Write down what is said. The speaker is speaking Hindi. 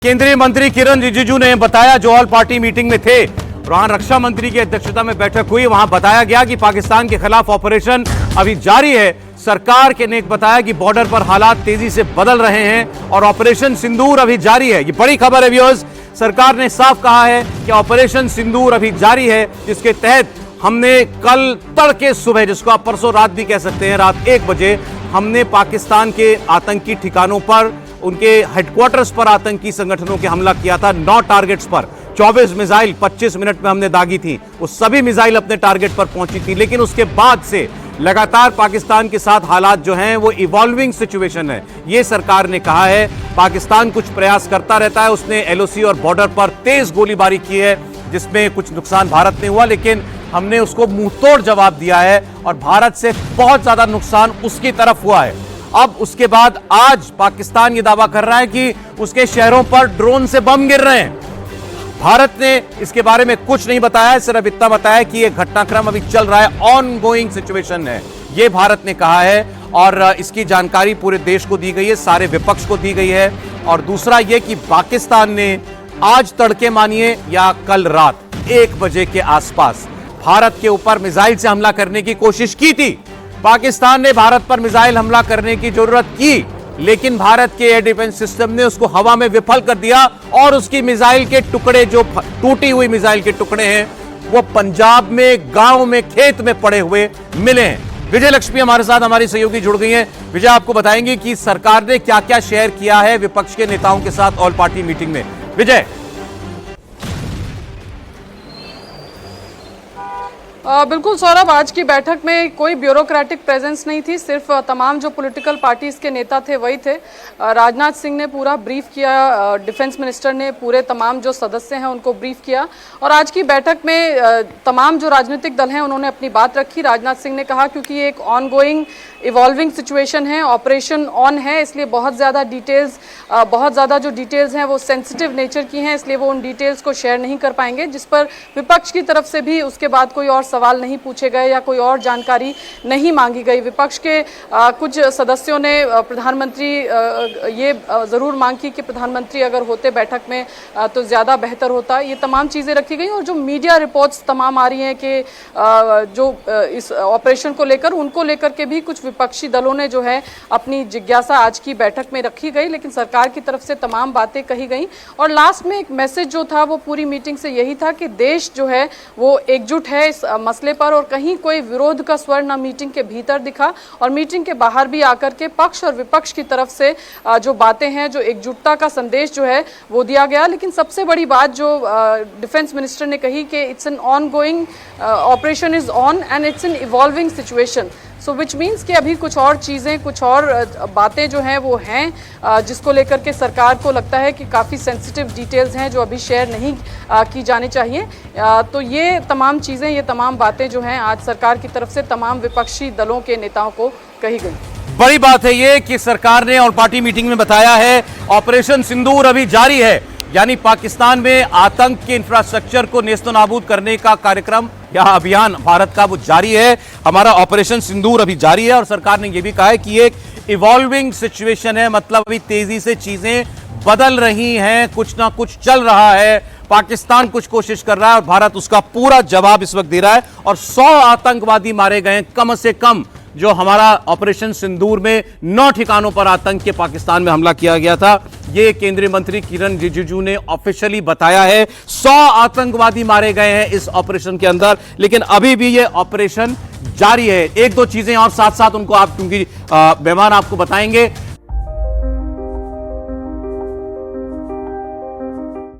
केंद्रीय मंत्री किरण रिजिजू ने बताया, जो ऑल पार्टी मीटिंग में थे, वहां रक्षा मंत्री की अध्यक्षता में बैठक हुई। वहां बताया गया कि पाकिस्तान के खिलाफ ऑपरेशन अभी जारी है। सरकार के ने बताया कि बॉर्डर पर हालात तेजी से बदल रहे हैं और ऑपरेशन सिंदूर अभी जारी है। ये बड़ी खबर है व्यूअर्स। सरकार ने साफ कहा है कि ऑपरेशन सिंदूर अभी जारी है, जिसके तहत हमने कल तड़के सुबह, जिसको आप परसों रात भी कह सकते हैं, रात 1 बजे हमने पाकिस्तान के आतंकी ठिकानों पर, उनके हेडक्वार्टर्स पर आतंकी संगठनों के हमला किया था। 9 टारगेट्स पर 24 मिसाइल 25 मिनट में हमने दागी थी। वो सभी मिसाइल अपने टारगेट पर पहुंची थी, लेकिन उसके बाद से लगातार पाकिस्तान के साथ हालात जो हैं वो इवॉल्विंग सिचुएशन है। ये सरकार ने कहा है। पाकिस्तान कुछ प्रयास करता रहता है। उसने एलओसी और बॉर्डर पर तेज गोलीबारी की है, जिसमें कुछ नुकसान भारत ने हुआ, लेकिन हमने उसको मुंहतोड़ जवाब दिया है और भारत से बहुत ज्यादा नुकसान उसकी तरफ हुआ है। अब उसके बाद आज पाकिस्तान ये दावा कर रहा है कि उसके शहरों पर ड्रोन से बम गिर रहे हैं। भारत ने इसके बारे में कुछ नहीं बताया, सिर्फ इतना बताया कि यह घटनाक्रम अभी चल रहा है, ऑन गोइंग सिचुएशन है, यह भारत ने कहा है। और इसकी जानकारी पूरे देश को दी गई है, सारे विपक्ष को दी गई है। और दूसरा यह कि पाकिस्तान ने आज तड़के मानिए या कल रात 1 बजे के आसपास भारत के ऊपर मिसाइल से हमला करने की कोशिश की थी। पाकिस्तान ने भारत पर मिसाइल हमला करने की जरूरत की, लेकिन भारत के एयर डिफेंस सिस्टम ने उसको हवा में विफल कर दिया और उसकी मिसाइल के टुकड़े, जो टूटी हुई मिसाइल के टुकड़े हैं, वो पंजाब में गांव में खेत में पड़े हुए मिले हैं। विजय लक्ष्मी हमारे साथ, हमारी सहयोगी जुड़ गई हैं। विजय, आपको बताएंगे कि सरकार ने क्या क्या शेयर किया है विपक्ष के नेताओं के साथ ऑल पार्टी मीटिंग में। विजय। बिल्कुल सौरभ, आज की बैठक में कोई ब्यूरोक्रेटिक प्रेजेंस नहीं थी। सिर्फ तमाम जो पॉलिटिकल पार्टीज के नेता थे वही थे। राजनाथ सिंह ने पूरा ब्रीफ किया, डिफेंस मिनिस्टर ने पूरे तमाम जो सदस्य हैं उनको ब्रीफ किया। और आज की बैठक में तमाम जो राजनीतिक दल हैं उन्होंने अपनी बात रखी। राजनाथ सिंह ने कहा क्योंकि ये एक ऑन गोइंग इवॉल्विंग सिचुएशन है, ऑपरेशन ऑन है, इसलिए बहुत ज़्यादा जो डिटेल्स हैं वो सेंसिटिव नेचर की हैं, इसलिए वो उन डिटेल्स को शेयर नहीं कर पाएंगे। जिस पर विपक्ष की तरफ से भी उसके बाद कोई और सवाल नहीं पूछे गए या कोई और जानकारी नहीं मांगी गई। विपक्ष के कुछ सदस्यों ने प्रधानमंत्री ये ज़रूर मांग की कि प्रधानमंत्री अगर होते बैठक में तो ज़्यादा बेहतर होता। ये तमाम चीज़ें रखी गई। और जो मीडिया रिपोर्ट्स तमाम आ रही हैं कि जो इस ऑपरेशन को लेकर, उनको लेकर के भी कुछ विपक्षी दलों ने जो है अपनी जिज्ञासा आज की बैठक में रखी गई, लेकिन सरकार की तरफ से तमाम बातें कही गई। और लास्ट में एक मैसेज जो था वो पूरी मीटिंग से यही था कि देश जो है वो एकजुट है इस मसले पर, और कहीं कोई विरोध का स्वर ना मीटिंग के भीतर दिखा और मीटिंग के बाहर भी आकर के पक्ष और विपक्ष की तरफ से जो बातें हैं, जो एकजुटता का संदेश जो है वो दिया गया। लेकिन सबसे बड़ी बात जो डिफेंस मिनिस्टर ने कही कि it's an on going operation is on and it's an evolving situation. So which means कि अभी कुछ और चीज़ें, कुछ और बातें जो हैं वो हैं जिसको लेकर के सरकार को लगता है कि काफ़ी सेंसिटिव डिटेल्स हैं जो अभी शेयर नहीं की जानी चाहिए। तो ये तमाम चीज़ें, ये तमाम बातें जो हैं आज सरकार की तरफ से तमाम विपक्षी दलों के नेताओं को कही गई। बड़ी बात है ये कि सरकार ने ऑल पार्टी मीटिंग में बताया है ऑपरेशन सिंदूर अभी जारी है, यानी पाकिस्तान में आतंक के इंफ्रास्ट्रक्चर को नेस्तनाबूद करने का कार्यक्रम या अभियान भारत का वो जारी है। हमारा ऑपरेशन सिंदूर अभी जारी है और सरकार ने यह भी कहा है कि एक इवॉल्विंग सिचुएशन है, मतलब अभी तेजी से चीजें बदल रही हैं, कुछ ना कुछ चल रहा है। पाकिस्तान कुछ कोशिश कर रहा है और भारत उसका पूरा जवाब इस वक्त दे रहा है। और 100 आतंकवादी मारे गए कम से कम। जो हमारा ऑपरेशन सिंदूर में 9 ठिकानों पर आतंक के पाकिस्तान में हमला किया गया था, ये केंद्रीय मंत्री किरण रिजिजू ने ऑफिशियली बताया है। 100 आतंकवादी मारे गए हैं इस ऑपरेशन के अंदर, लेकिन अभी भी ये ऑपरेशन जारी है। 1-2 चीजें और साथ साथ उनको आप, क्योंकि मेहमान आपको बताएंगे